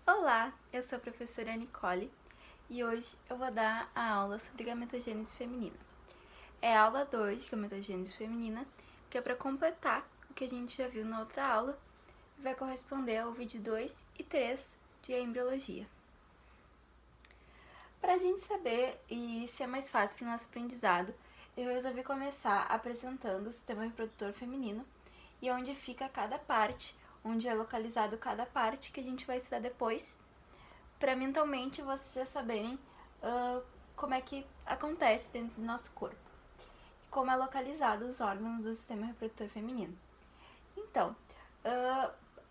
Olá, eu sou a professora Nicole e hoje eu vou dar a aula sobre gametogênese feminina. É a aula 2 de gametogênese feminina, que é para completar o que a gente já viu na outra aula e vai corresponder ao vídeo 2 e 3 de embriologia. Para a gente saber e ser mais fácil para o nosso aprendizado, eu resolvi começar apresentando o sistema reprodutor feminino e onde fica cada parte, onde é localizado cada parte que a gente vai estudar depois, para mentalmente vocês já saberem como é que acontece dentro do nosso corpo, como é localizado os órgãos do sistema reprodutor feminino. Então,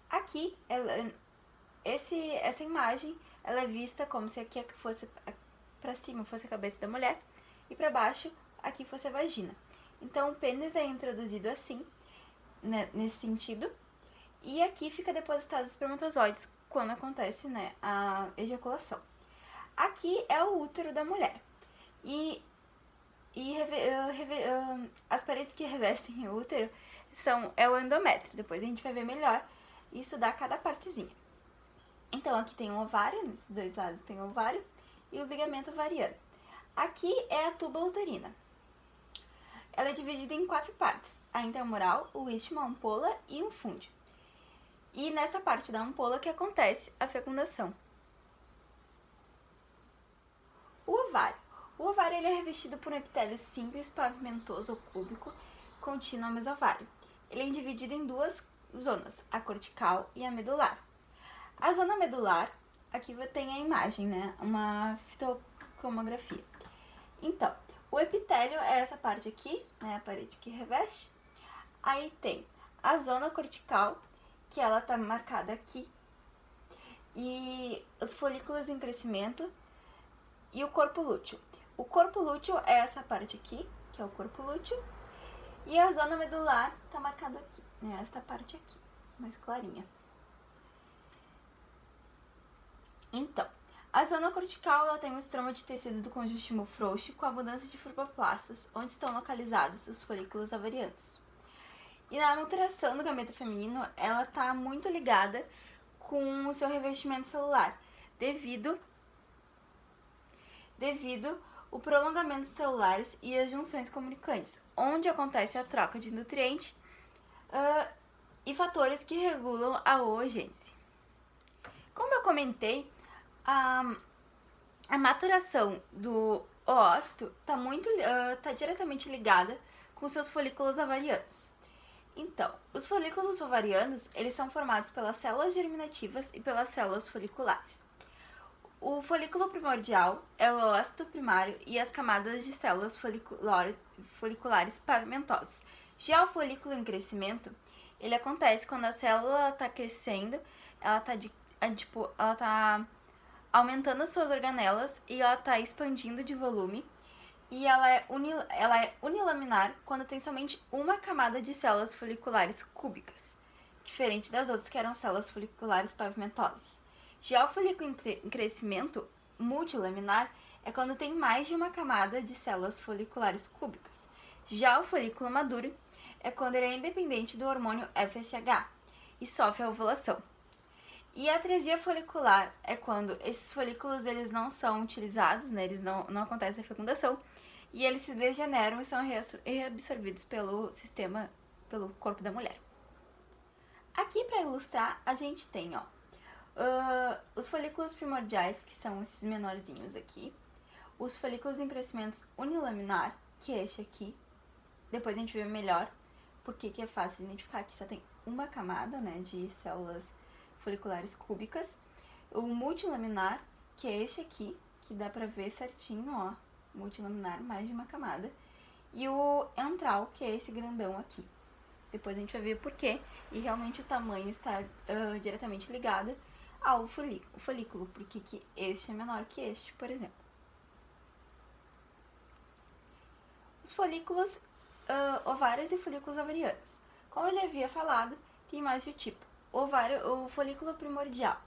aqui, essa imagem, ela é vista como se aqui fosse, para cima fosse a cabeça da mulher e para baixo aqui fosse a vagina. Então, o pênis é introduzido assim, né, nesse sentido, e aqui fica depositado os espermatozoides quando acontece, né, a ejaculação. Aqui é o útero da mulher. As paredes que revestem o útero é o endométrio. Depois a gente vai ver melhor e estudar cada partezinha. Então aqui tem um ovário, nesses dois lados tem o ovário e o ligamento ovariano. Aqui é a tuba uterina. Ela é dividida em 4 partes: a intramural, o istmo, a ampola e um fúndio. E nessa parte da ampola que acontece a fecundação. O ovário. O ovário ele é revestido por um epitélio simples, pavimentoso ou cúbico, contínuo ao mesovário. Ele é dividido em 2 zonas, a cortical e a medular. A zona medular, aqui tem a imagem, né? Uma fitocromografia. Então, o epitélio é essa parte aqui, né? A parede que reveste. Aí tem a zona cortical, que ela tá marcada aqui, e os folículos em crescimento e o corpo lúteo. O corpo lúteo é essa parte aqui, que é o corpo lúteo, e a zona medular tá marcada aqui, né? Esta parte aqui, mais clarinha. Então, a zona cortical ela tem um estroma de tecido do conjuntivo frouxo com abundância de fibroblastos, onde estão localizados os folículos ovarianos. E na maturação do gameta feminino, ela está muito ligada com o seu revestimento celular, devido o prolongamento dos celulares e as junções comunicantes, onde acontece a troca de nutrientes e fatores que regulam a oogênese. Como eu comentei, a maturação do oócito está diretamente ligada com seus folículos ovarianos. Então, os folículos ovarianos, eles são formados pelas células germinativas e pelas células foliculares. O folículo primordial é o oócito primário e as camadas de células foliculares pavimentosas. Já o folículo em crescimento, ele acontece quando a célula está crescendo, ela está aumentando as suas organelas e ela está expandindo de volume. E ela é unilaminar quando tem somente uma camada de células foliculares cúbicas, diferente das outras que eram células foliculares pavimentosas. Já o folículo em crescimento multilaminar é quando tem mais de uma camada de células foliculares cúbicas. Já o folículo maduro é quando ele é independente do hormônio FSH e sofre a ovulação. E a atresia folicular é quando esses folículos eles não são utilizados, né, eles não acontece a fecundação, e eles se degeneram e são reabsorvidos pelo corpo da mulher. Aqui para ilustrar, a gente tem os folículos primordiais, que são esses menorzinhos aqui, os folículos em crescimento unilaminar, que é este aqui, depois a gente vê melhor porque que é fácil de identificar, que só tem uma camada, né, de células foliculares cúbicas, o multilaminar, que é este aqui, que dá pra ver certinho, ó, multilaminar, mais de uma camada, e o entral, que é esse grandão aqui. Depois a gente vai ver por quê, e realmente o tamanho está diretamente ligado ao folículo, porque que este é menor que este, por exemplo. Os folículos ovários e folículos ovarianos. Como eu já havia falado, tem mais de um tipo. O folículo primordial.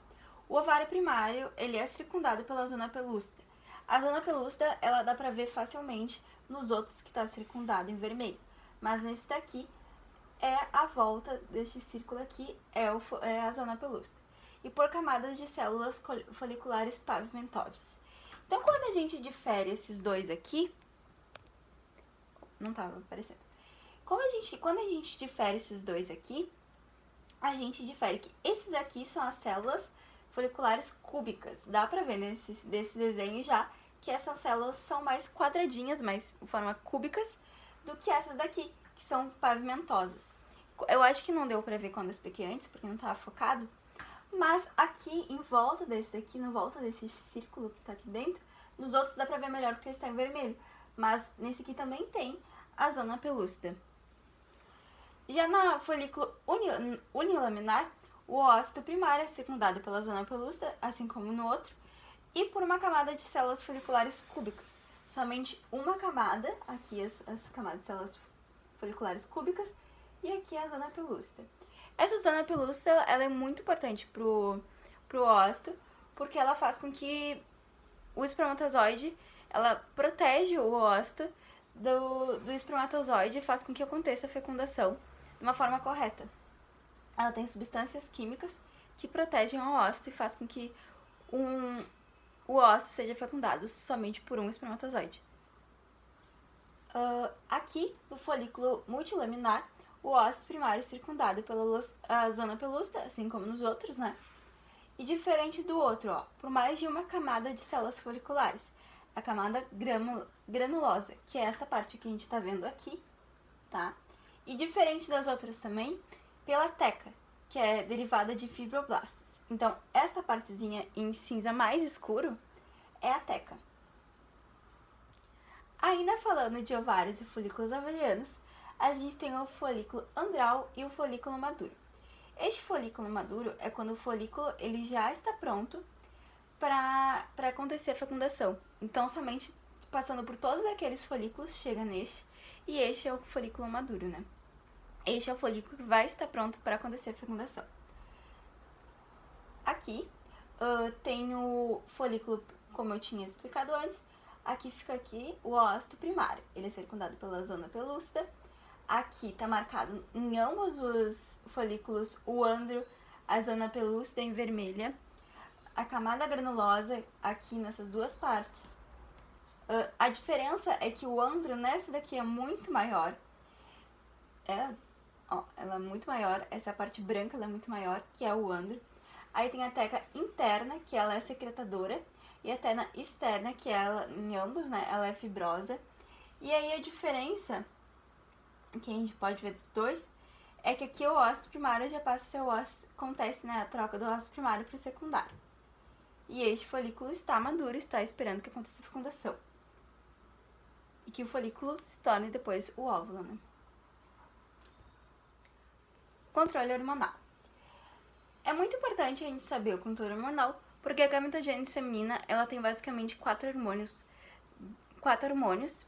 O ovário primário, ele é circundado pela zona pelúcida. A zona pelúcida, ela dá pra ver facilmente nos outros que está circundado em vermelho. Mas nesse daqui, a volta deste círculo aqui é a zona pelúcida. e por camadas de células foliculares pavimentosas. Então, quando a gente difere esses dois aqui, não estava aparecendo. Quando a gente difere esses dois aqui, a gente difere que esses aqui são as células foliculares cúbicas. Dá pra ver desse desenho já que essas células são mais quadradinhas, mais de forma cúbicas, do que essas daqui, que são pavimentosas. Eu acho que não deu pra ver quando eu expliquei antes, porque não tava focado, mas aqui em volta desse daqui, no volta desse círculo que está aqui dentro, nos outros dá pra ver melhor porque está em vermelho, mas nesse aqui também tem a zona pelúcida. Já na folículo unilaminar, o ócito primário é secundado pela zona pelúcida, assim como no outro, e por uma camada de células foliculares cúbicas. Somente uma camada, aqui as camadas de células foliculares cúbicas, e aqui a zona pelúcida. Essa zona pelúcida ela é muito importante pro ócito, porque ela faz com que o espermatozoide, ela protege o ócito do espermatozoide e faz com que aconteça a fecundação de uma forma correta. Ela tem substâncias químicas que protegem o ócito e faz com que o ócito seja fecundado somente por um espermatozoide. Aqui, no folículo multilaminar, o ócito primário é circundado pela zona pelúcida, assim como nos outros, né? E diferente do outro, por mais de uma camada de células foliculares. A camada granulosa, que é esta parte que a gente está vendo aqui, tá? E diferente das outras também, pela teca, que é derivada de fibroblastos. Então, esta partezinha em cinza mais escuro é a teca. Ainda falando de ovários e folículos ovarianos, a gente tem o folículo andral e o folículo maduro. Este folículo maduro é quando o folículo ele já está pronto para acontecer a fecundação. Então, somente passando por todos aqueles folículos chega neste, e este é o folículo maduro, né? Este é o folículo que vai estar pronto para acontecer a fecundação. Aqui tem o folículo, como eu tinha explicado antes. Aqui fica o ócito primário. Ele é circundado pela zona pelúcida. Aqui está marcado em ambos os folículos o andro, a zona pelúcida em vermelha. A camada granulosa aqui nessas duas partes. A diferença é que o andro nessa daqui é muito maior. Ela é muito maior. Essa parte branca ela é muito maior, que é o andro. Aí tem a teca interna, que ela é secretadora. E a teca externa, que ela, em ambos, né, ela é fibrosa. E aí a diferença que a gente pode ver dos dois é que aqui o ócito primário já passa a ser o ócito, acontece, né, a troca do ócito primário para o secundário. E este folículo está maduro, está esperando que aconteça a fecundação. E que o folículo se torne depois o óvulo, né? Controle hormonal. É muito importante a gente saber o controle hormonal, porque a gametogênese feminina, ela tem basicamente quatro hormônios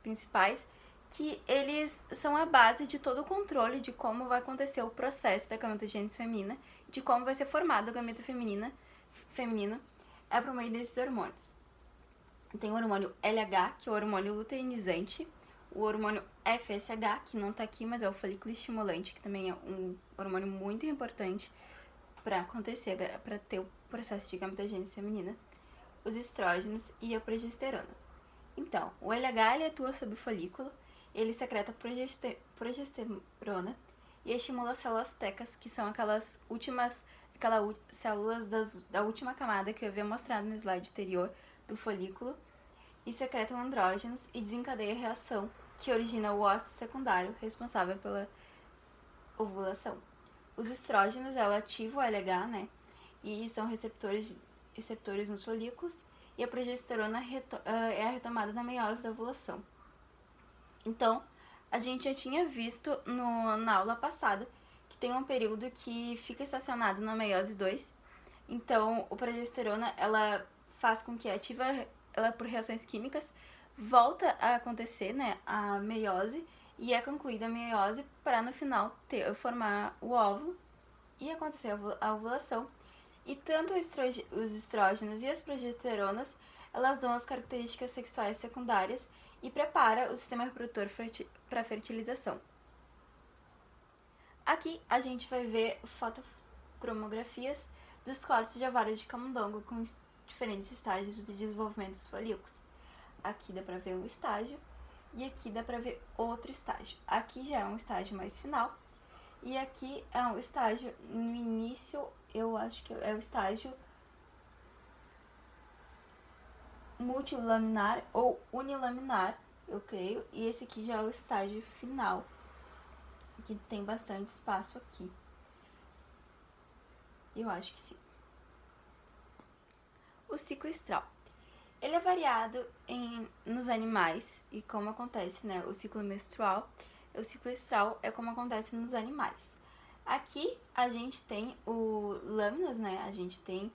principais, que eles são a base de todo o controle de como vai acontecer o processo da gametogênese feminina e de como vai ser formado o gameto feminino é por meio desses hormônios. Tem o hormônio LH, que é o hormônio luteinizante, o hormônio FSH, que não tá aqui, mas é o folículo estimulante, que também é um hormônio muito importante para acontecer, para ter o processo de gametogênese feminina, os estrógenos e a progesterona. Então, o LH ele atua sobre o folículo, ele secreta progesterona e estimula as células tecas, que são aquelas células da última camada que eu havia mostrado no slide anterior do folículo, e secretam andrógenos e desencadeia a reação que origina o ócito secundário responsável pela ovulação. Os estrógenos, ela ativa o LH, né? E são receptores nos folículos, e a progesterona é a retomada da meiose da ovulação. Então, a gente já tinha visto na aula passada que tem um período que fica estacionado na meiose 2. Então, a progesterona, ela faz com que ela por reações químicas, volta a acontecer, né, a meiose, e é concluída a meiose para no final formar o óvulo e acontecer a ovulação. E tanto os estrógenos e as progesteronas, elas dão as características sexuais secundárias e prepara o sistema reprodutor para fertilização. Aqui a gente vai ver fotocromografias dos cortes de ovário de camundongo com diferentes estágios de desenvolvimento dos folículos. Aqui dá pra ver um estágio e aqui dá pra ver outro estágio. Aqui já é um estágio mais final e aqui é um estágio no início, eu acho que é o estágio multilaminar ou unilaminar, eu creio, e esse aqui já é o estágio final, que tem bastante espaço aqui. Eu acho que sim. O ciclo estral. Ele é variado nos animais, e como acontece, né, o ciclo menstrual, o ciclo estral é como acontece nos animais. Aqui a gente tem o lâminas, né, a gente tem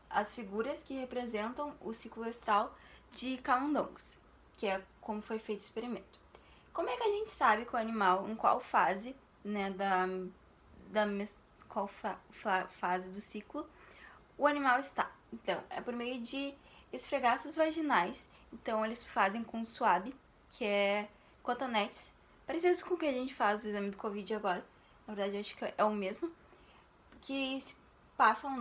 as figuras que representam o ciclo estral de camundongos, que é como foi feito o experimento. Como é que a gente sabe que o animal, em qual fase, né, fase do ciclo o animal está? Então, é por meio de esfregaços vaginais. Então, eles fazem com suave, que é cotonetes, parecido com o que a gente faz no exame do Covid agora. Na verdade, eu acho que é o mesmo. Que se passam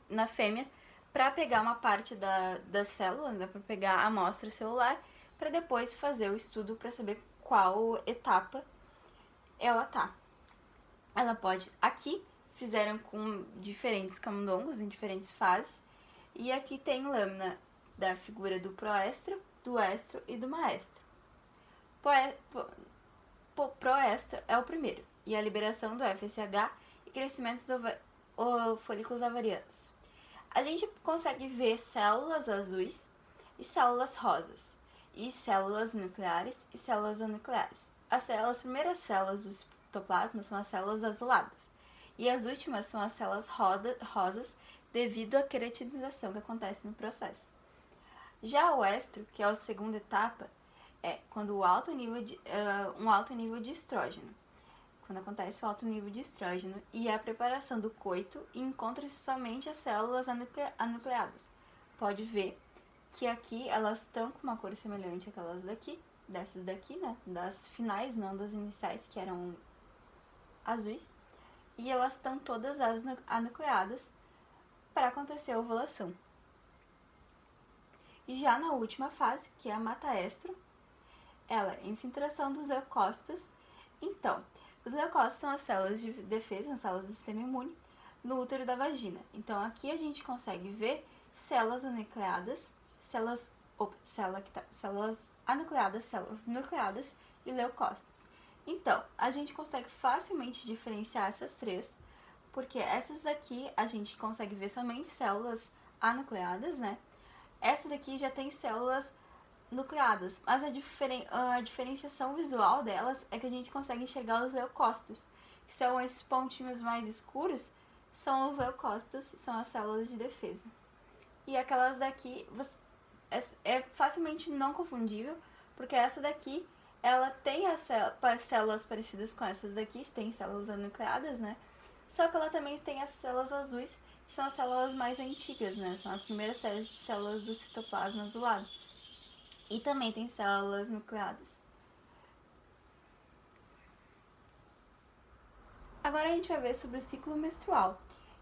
na fêmea para pegar uma parte das células, né, para pegar a amostra celular, para depois fazer o estudo para saber qual etapa ela tá. Ela pode... Aqui fizeram com diferentes camundongos em diferentes fases. E aqui tem lâmina da figura do proestro, do estro e do maestro. Proestro é o primeiro, e a liberação do FSH e crescimento dos folículos ovarianos. A gente consegue ver células azuis e células rosas, e células nucleares e células anucleares. As primeiras células do citoplasma são as células azuladas, e as últimas são as células rosas devido à queratinização que acontece no processo. Já o estro, que é a segunda etapa, é quando um alto nível de estrógeno. Quando acontece o alto nível de estrógeno e a preparação do coito e encontra-se somente as células anucleadas. Pode ver que aqui elas estão com uma cor semelhante àquelas daqui, dessas daqui, né? Das finais, não das iniciais, que eram azuis. E elas estão todas anucleadas para acontecer a ovulação. E já na última fase, que é a mataestro, ela é infiltração dos leucócitos. Então, os leucócitos são as células de defesa, as células do sistema imune, no útero da vagina. Então, aqui a gente consegue ver células anucleadas, células anucleadas, células nucleadas e leucócitos. Então, a gente consegue facilmente diferenciar essas três, porque essas aqui a gente consegue ver somente células anucleadas, né? Essa daqui já tem células nucleadas, mas a diferenciação visual delas é que a gente consegue enxergar os leucócitos, que são esses pontinhos mais escuros, são os leucócitos, são as células de defesa. E aquelas daqui é facilmente não confundível, porque essa daqui ela tem as células parecidas com essas daqui, tem células anucleadas, né? Só que ela também tem as células azuis, que são as células mais antigas, né? São as primeiras células do citoplasma azulado. E também tem células nucleadas. Agora a gente vai ver sobre o ciclo menstrual.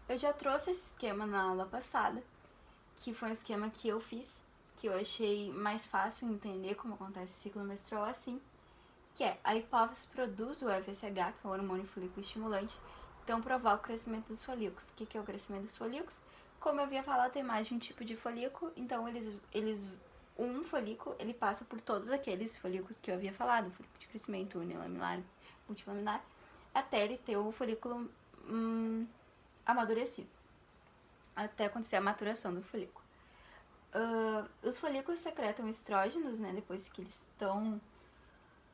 Eu já trouxe esse esquema na aula passada, que foi um esquema que eu fiz, que eu achei mais fácil entender como acontece o ciclo menstrual assim, que é a hipófise produz o FSH, que é o hormônio folículo estimulante, então provoca o crescimento dos folículos. O que é o crescimento dos folículos? Como eu havia falado, tem mais de um tipo de folículo, então um folículo ele passa por todos aqueles folículos que eu havia falado, folículo de crescimento unilaminar, multilaminar, até ele ter o folículo amadurecido, até acontecer a maturação do folículo. Os folículos secretam estrógenos, né, depois que eles estão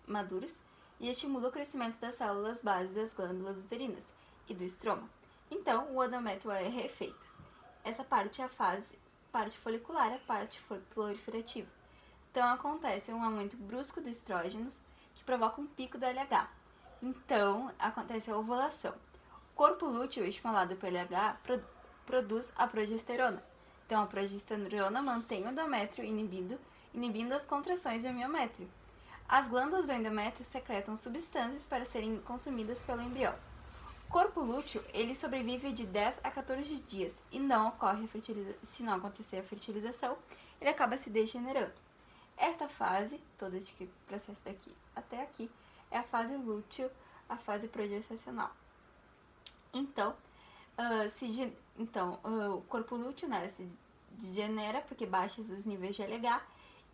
maduros, e estimulam o crescimento das células base das glândulas uterinas e do estroma. Então, o endométrio é refeito. Essa parte é a parte folicular, a parte proliferativa. Então, acontece um aumento brusco dos estrógenos, que provoca um pico do LH. Então, acontece a ovulação. O corpo lúteo, estimulado pelo LH, produz a progesterona. Então, a progesterona mantém o endométrio inibindo as contrações do miométrio. As glândulas do endométrio secretam substâncias para serem consumidas pelo embrião. Corpo lúteo, ele sobrevive de 10 a 14 dias e não ocorre a fertilização. Se não acontecer a fertilização, ele acaba se degenerando. Esta fase, todo este processo daqui até aqui, é a fase lúteo, a fase progestacional. Então, o corpo lúteo, né, se degenera porque baixa os níveis de LH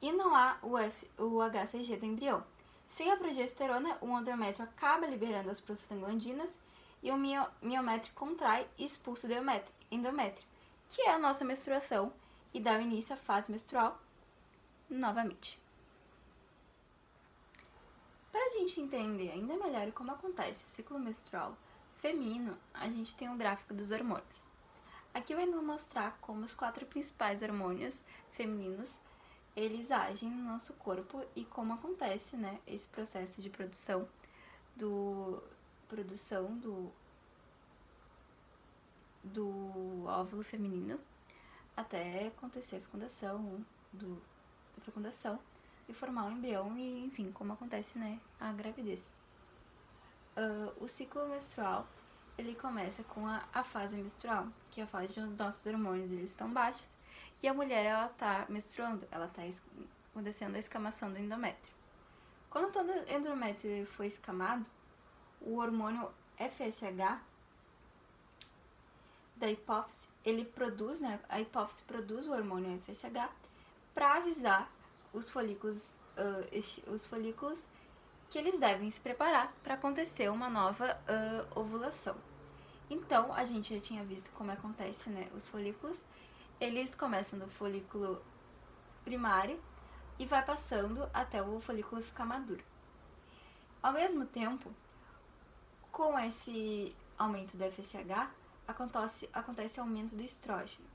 e não há o HCG do embrião. Sem a progesterona, o endométrio acaba liberando as prostaglandinas e o miométrio contrai e expulsa o endométrio, que é a nossa menstruação, e dá início à fase menstrual novamente. Para a gente entender ainda melhor como acontece o ciclo menstrual feminino, a gente tem um gráfico dos hormônios. Aqui vai nos mostrar como os 4 principais hormônios femininos eles agem no nosso corpo e como acontece, né, esse processo de produção do óvulo feminino até acontecer a fecundação e formar o embrião e, enfim, como acontece, né, a gravidez. O ciclo menstrual, ele começa com a fase menstrual, que é a fase onde os nossos hormônios eles estão baixos e a mulher ela tá menstruando, ela tá acontecendo a escamação do endométrio. Quando todo o endométrio foi escamado, o hormônio FSH da hipófise, ele produz, né, a hipófise produz o hormônio FSH para avisar os folículos que eles devem se preparar para acontecer uma nova ovulação. Então, a gente já tinha visto como acontece, né, os folículos. Eles começam do folículo primário e vai passando até o folículo ficar maduro. Ao mesmo tempo, com esse aumento do FSH, acontece aumento do estrógeno.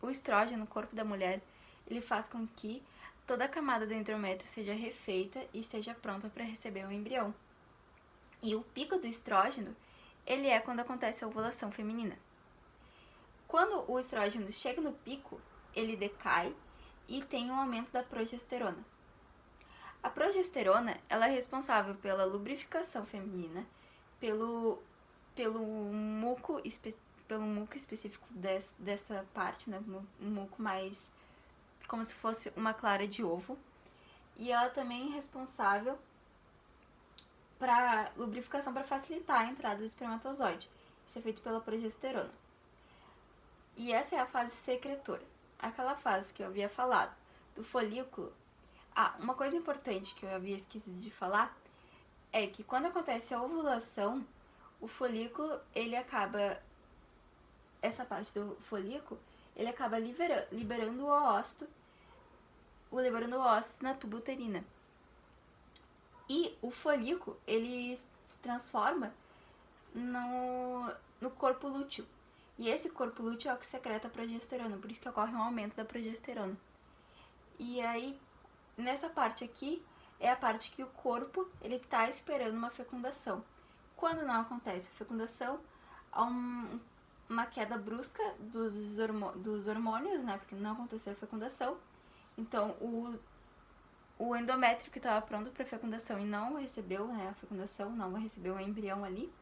O estrógeno no corpo da mulher, ele faz com que toda a camada do endométrio seja refeita e esteja pronta para receber o embrião. E o pico do estrógeno, ele é quando acontece a ovulação feminina. Quando o estrógeno chega no pico, ele decai e tem um aumento da progesterona. A progesterona, ela é responsável pela lubrificação feminina, pelo muco específico dessa parte, né, um muco mais como se fosse uma clara de ovo. E ela também é responsável para lubrificação, para facilitar a entrada do espermatozoide. Isso é feito pela progesterona. E essa é a fase secretora, aquela fase que eu havia falado, do folículo. Uma coisa importante que eu havia esquecido de falar é que quando acontece a ovulação, o folículo, essa parte do folículo, ele acaba liberando o oócito na tuba uterina. E o folículo, ele se transforma no corpo lúteo. E esse corpo lúteo é o que secreta a progesterona, por isso que ocorre um aumento da progesterona. E aí, nessa parte aqui, é a parte que o corpo, ele tá esperando uma fecundação. Quando não acontece a fecundação, há uma queda brusca dos hormônios, né, porque não aconteceu a fecundação. Então, o endométrio que estava pronto para fecundação e não recebeu, né, a fecundação, não recebeu o embrião ali,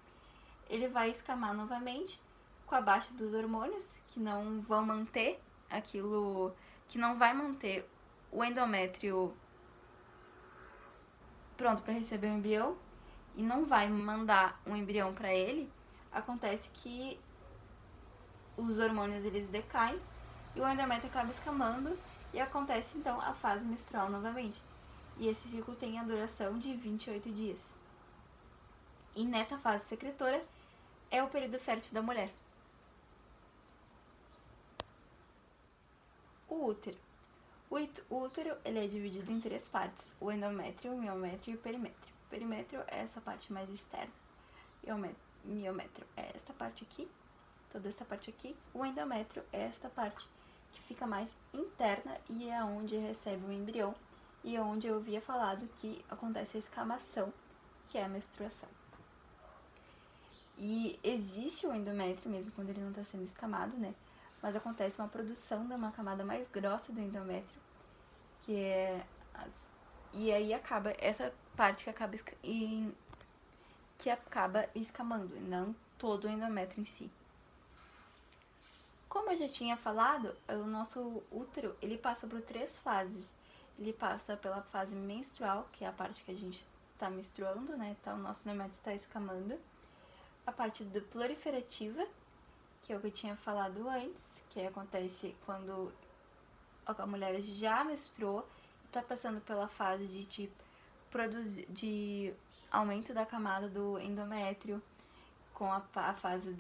ele vai escamar novamente com a baixa dos hormônios, que não vão manter aquilo, que não vai manter o endométrio pronto para receber o embrião e não vai mandar um embrião para ele. Acontece que os hormônios eles decaem e o endométrio acaba escamando e acontece então a fase menstrual novamente. E esse ciclo tem a duração de 28 dias. E nessa fase secretora é o período fértil da mulher. O útero. O útero ele é dividido em 3 partes: o endométrio, o miométrio e o perimétrio. O perimétrio é essa parte mais externa. E o miométrio é esta parte aqui, toda essa parte aqui. O endométrio é esta parte que fica mais interna e é onde recebe o embrião e é onde eu havia falado que acontece a escamação, que é a menstruação. E existe o endométrio mesmo quando ele não está sendo escamado, né? Mas acontece uma produção de uma camada mais grossa do endométrio, que é E aí acaba essa parte que acaba escamando, não todo o endométrio em si. Como eu já tinha falado, o nosso útero, ele passa por 3 fases. Ele passa pela fase menstrual, que é a parte que a gente está menstruando, né? Então, o nosso endométrio está escamando. A parte do proliferativa, que é o que eu tinha falado antes, que acontece quando a mulher já menstruou, está passando pela fase de aumento da camada do endométrio, com a fase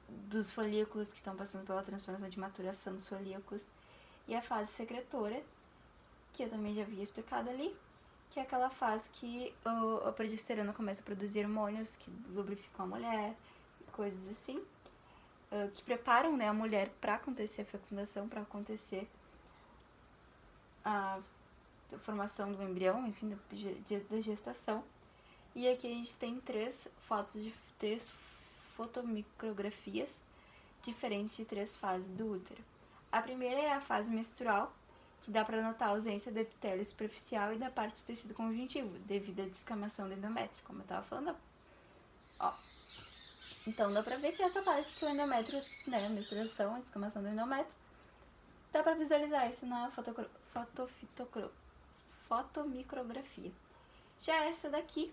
dos folículos que estão passando pela transformação de maturação dos folículos, e a fase secretora, que eu também já havia explicado ali, que é aquela fase que a progesterona começa a produzir hormônios que lubrificam a mulher, coisas assim, que preparam, né, a mulher para acontecer a fecundação, para acontecer a formação do embrião, enfim, da gestação. E aqui a gente tem três fotomicrografias diferentes de 3 fases do útero. A primeira é a fase menstrual, que dá para notar a ausência do epitélio superficial e da parte do tecido conjuntivo, devido à descamação do endométrio, como eu estava falando. Ó. Então dá pra ver que essa parte que o endométrio, né, a menstruação, a descamação do endométrio, dá pra visualizar isso na fotomicrografia. Já essa daqui,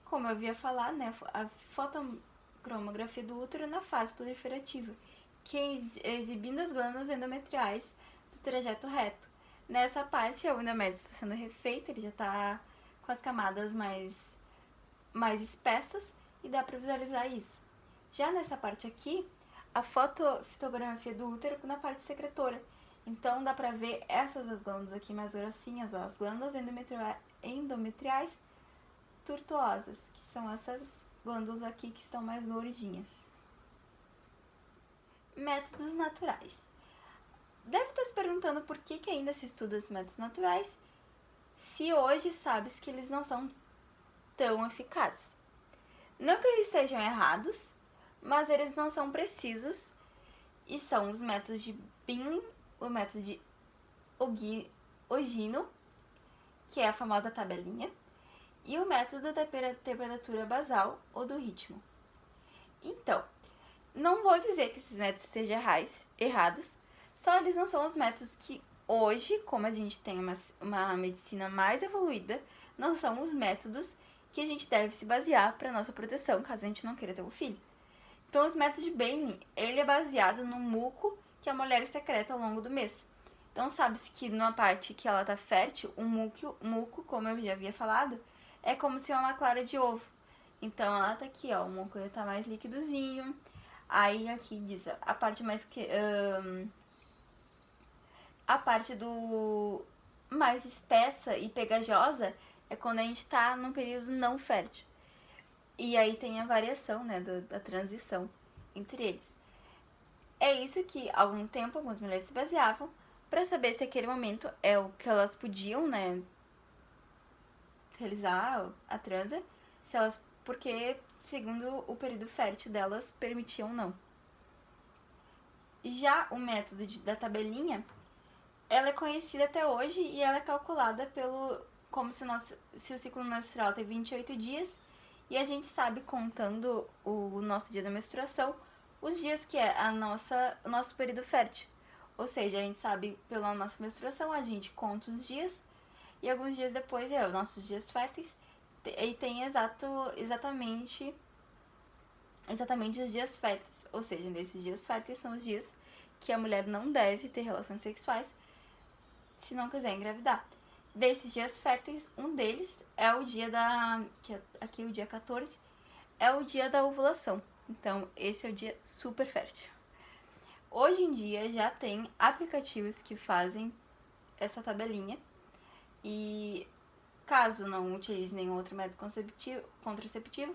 como eu havia falado, né, a fotocromografia do útero na fase proliferativa, que é exibindo as glândulas endometriais do trajeto reto. Nessa parte, o endométrio está sendo refeito, ele já está com as camadas mais espessas e dá para visualizar isso. Já nessa parte aqui, a fotografia do útero na parte secretora. Então dá para ver essas as glândulas aqui mais grossinhas, ó, as glândulas endometriais tortuosas, que são essas glândulas aqui que estão mais gordinhas. Métodos naturais. Deve estar se perguntando por que ainda se estuda os métodos naturais, se hoje sabes que eles não são tão eficazes. Não que eles sejam errados, mas eles não são precisos, e são os métodos de Binning, o método de Ogino, que é a famosa tabelinha, e o método da temperatura basal ou do ritmo. Então, não vou dizer que esses métodos sejam errados, só eles não são os métodos que hoje, como a gente tem uma medicina mais evoluída, não são os métodos que a gente deve se basear para nossa proteção, caso a gente não queira ter um filho. Então, os métodos de Binning, ele é baseado no muco que a mulher secreta ao longo do mês. Então, sabe-se que na parte que ela está fértil, o muco, como eu já havia falado, é como se é uma clara de ovo. Então, ela tá aqui, ó, o muco está mais líquidozinho. Aí, aqui diz, a parte mais a parte do mais espessa e pegajosa é quando a gente tá num período não fértil. E aí tem a variação, né, da transição entre eles. É isso que, há algum tempo, algumas mulheres se baseavam para saber se aquele momento é o que elas podiam, né, realizar a transa, se elas, porque segundo o período fértil delas permitiam ou não. Já o método da tabelinha, ela é conhecida até hoje e ela é calculada como se o ciclo menstrual tem 28 dias e a gente sabe, contando o nosso dia da menstruação, os dias que é o nosso período fértil. Ou seja, a gente sabe pela nossa menstruação, a gente conta os dias e alguns dias depois os nossos dias férteis e tem exatamente os dias férteis. Ou seja, nesses dias férteis são os dias que a mulher não deve ter relações sexuais se não quiser engravidar. Desses dias férteis, um deles é o dia aqui o dia 14, é o dia da ovulação. Então, esse é o dia super fértil. Hoje em dia já tem aplicativos que fazem essa tabelinha e caso não utilize nenhum outro método contraceptivo,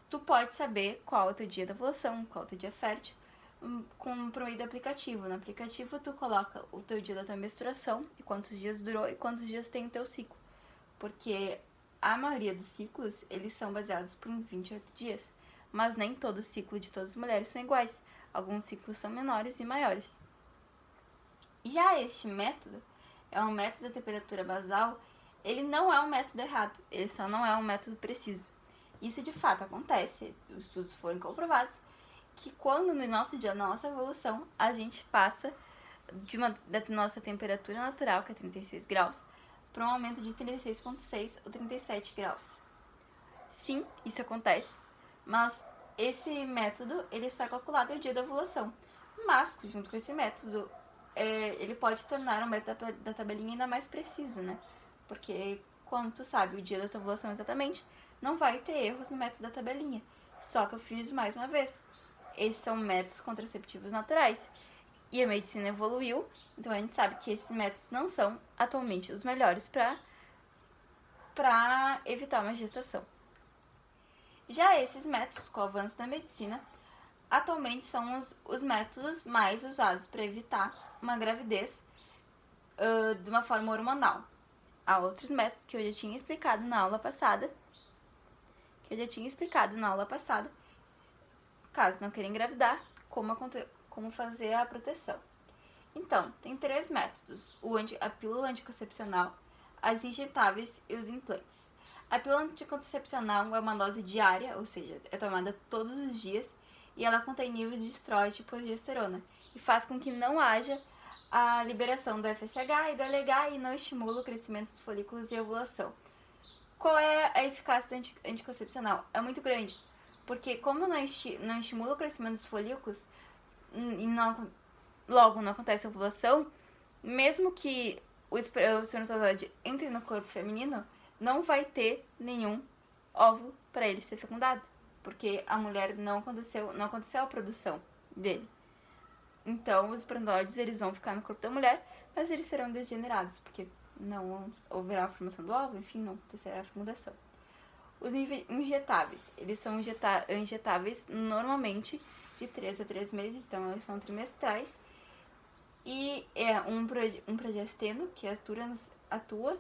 tu pode saber qual é o teu dia da ovulação, qual é o teu dia fértil, por meio do aplicativo. No aplicativo tu coloca o teu dia da tua menstruação e quantos dias durou e quantos dias tem o teu ciclo. Porque a maioria dos ciclos, eles são baseados por 28 dias. Mas nem todo ciclo de todas as mulheres são iguais. Alguns ciclos são menores e maiores. Já este método é um método da temperatura basal, ele não é um método errado, ele só não é um método preciso. Isso de fato acontece, os estudos foram comprovados, que quando no nosso dia, na nossa evolução, a gente passa da nossa temperatura natural, que é 36 graus, para um aumento de 36,6 ou 37 graus. Sim, isso acontece, mas esse método ele só é calculado no dia da ovulação. Mas, junto com esse método, ele pode tornar o método da tabelinha ainda mais preciso, né? Porque quando tu sabe o dia da tua ovulação exatamente, não vai ter erros no método da tabelinha. Só que eu fiz mais uma vez. Esses são métodos contraceptivos naturais. E a medicina evoluiu, então a gente sabe que esses métodos não são atualmente os melhores para evitar uma gestação. Já esses métodos, com o avanço da medicina, atualmente são os métodos mais usados para evitar uma gravidez de uma forma hormonal. Há outros métodos que eu já tinha explicado na aula passada, caso não queira engravidar, como fazer a proteção. Então, tem 3 métodos: a pílula anticoncepcional, as injetáveis e os implantes. A pílula anticoncepcional é uma dose diária, ou seja, é tomada todos os dias, e ela contém níveis de estrógeno e progesterona, e faz com que não haja a liberação do FSH e do LH e não estimula o crescimento dos folículos e ovulação. Qual é a eficácia do anticoncepcional? É muito grande, porque como não estimula o crescimento dos folículos e logo não acontece a ovulação, mesmo que o espermatozoide entre no corpo feminino, não vai ter nenhum óvulo para ele ser fecundado, porque a mulher não aconteceu a produção dele. Então, os espermatozoides eles vão ficar no corpo da mulher, mas eles serão degenerados, porque não haverá a formação do óvulo, enfim, não acontecerá a fecundação. Os injetáveis, eles são injetáveis normalmente de 3 a 3 meses, então eles são trimestrais, e é um progesteno que atua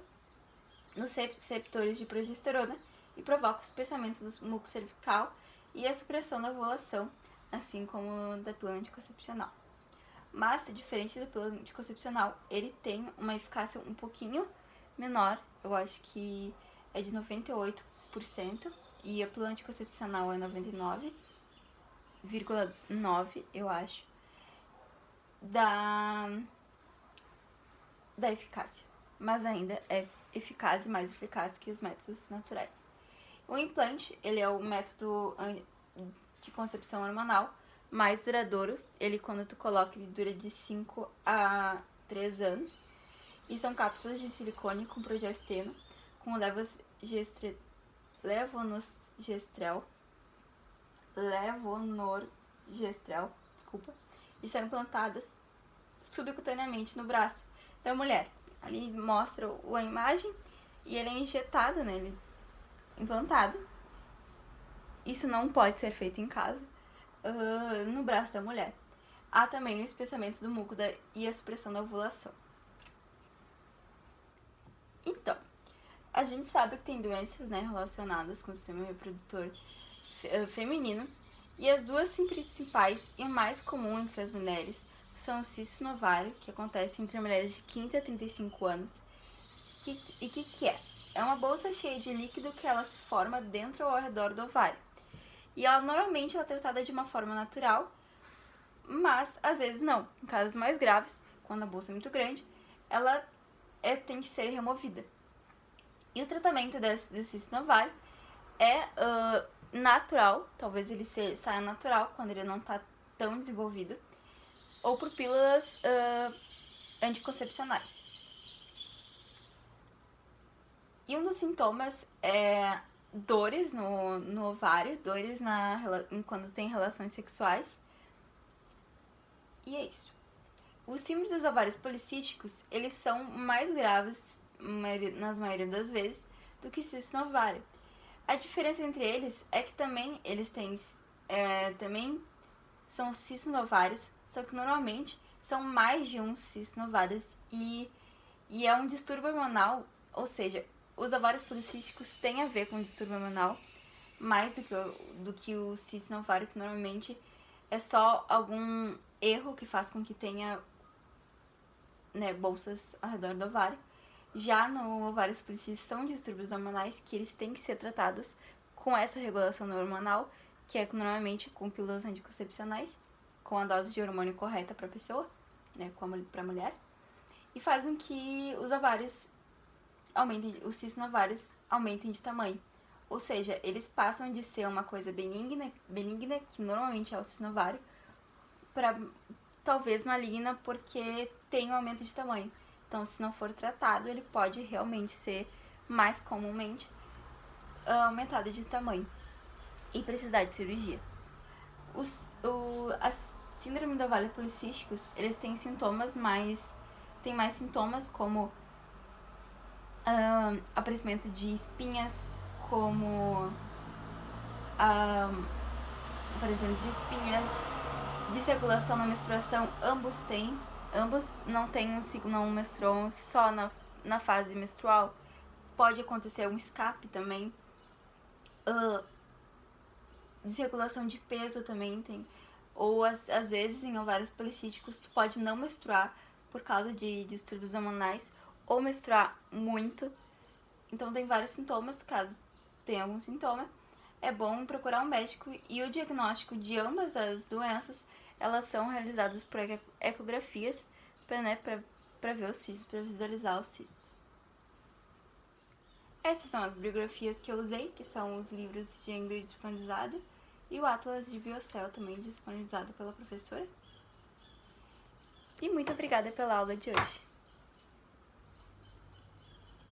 nos receptores de progesterona e provoca o espessamento do muco cervical e a supressão da ovulação, assim como da pílula anticoncepcional. Mas, diferente da pílula anticoncepcional, ele tem uma eficácia um pouquinho menor, eu acho que é de 98%, e a pílula anticoncepcional é 99,9%, eu acho, da eficácia. Mas ainda é eficaz e mais eficaz que os métodos naturais. O implante, ele é o método de concepção hormonal mais duradouro. Ele, quando tu coloca, ele dura de 5 a 3 anos. E são cápsulas de silicone com progesteno, com levonorgestrel, e são implantadas subcutaneamente no braço da mulher. Ali mostra a imagem e ele é injetado, né? Ele é implantado. Isso não pode ser feito em casa, no braço da mulher. Há também o espessamento do muco e a supressão da ovulação. Então, a gente sabe que tem doenças, né, relacionadas com o sistema reprodutor feminino, e as duas principais e mais comum entre as mulheres são o cisto no ovário, que acontece entre mulheres de 15 a 35 anos. E que é? É uma bolsa cheia de líquido que ela se forma dentro ou ao redor do ovário. E ela normalmente é tratada de uma forma natural, mas às vezes não. Em casos mais graves, quando a bolsa é muito grande, ela tem que ser removida. E o tratamento do cisto no ovário é natural, talvez ele saia natural quando ele não está tão desenvolvido, ou por pílulas anticoncepcionais. E um dos sintomas é dores no ovário, dores quando tem relações sexuais. E é isso. Os síndromes dos ovários policísticos, eles são mais graves, nas maioria das vezes, do que cisto no ovário. A diferença entre eles é que também eles têm, também são cistos no ovários, só que normalmente são mais de um cisto no ovário e é um distúrbio hormonal, ou seja, os ovários policísticos têm a ver com o distúrbio hormonal, mais do que o cisto no ovário, que normalmente é só algum erro que faz com que tenha, né, bolsas ao redor do ovário. Já no ovários policísticos são distúrbios hormonais que eles têm que ser tratados com essa regulação hormonal, que é normalmente com pílulas anticoncepcionais, com a dose de hormônio correta para a pessoa, né, para a mulher, e fazem que os ovários aumentem, os cistos no ovários aumentem de tamanho. Ou seja, eles passam de ser uma coisa benigna que normalmente é o cisto no ovário, para talvez maligna porque tem um aumento de tamanho. Então, se não for tratado, ele pode realmente ser mais comumente aumentado de tamanho e precisar de cirurgia. A síndrome do ovário policísticos, eles têm sintomas tem mais sintomas como aparecimento de espinhas, como aparecimento de espinhas, desregulação na menstruação, ambos têm. Ambos não têm um ciclo, não menstruam só na fase menstrual. Pode acontecer um escape também. Desregulação de peso também tem. Ou às vezes em ovários policísticos tu pode não menstruar por causa de distúrbios hormonais ou menstruar muito. Então tem vários sintomas, caso tenha algum sintoma. É bom procurar um médico e o diagnóstico de ambas as doenças, elas são realizadas por ecografias para ver os cistos, para visualizar os cistos. Essas são as bibliografias que eu usei, que são os livros de embrião disponibilizado e o Atlas de Biocel também disponibilizado pela professora. E muito obrigada pela aula de hoje.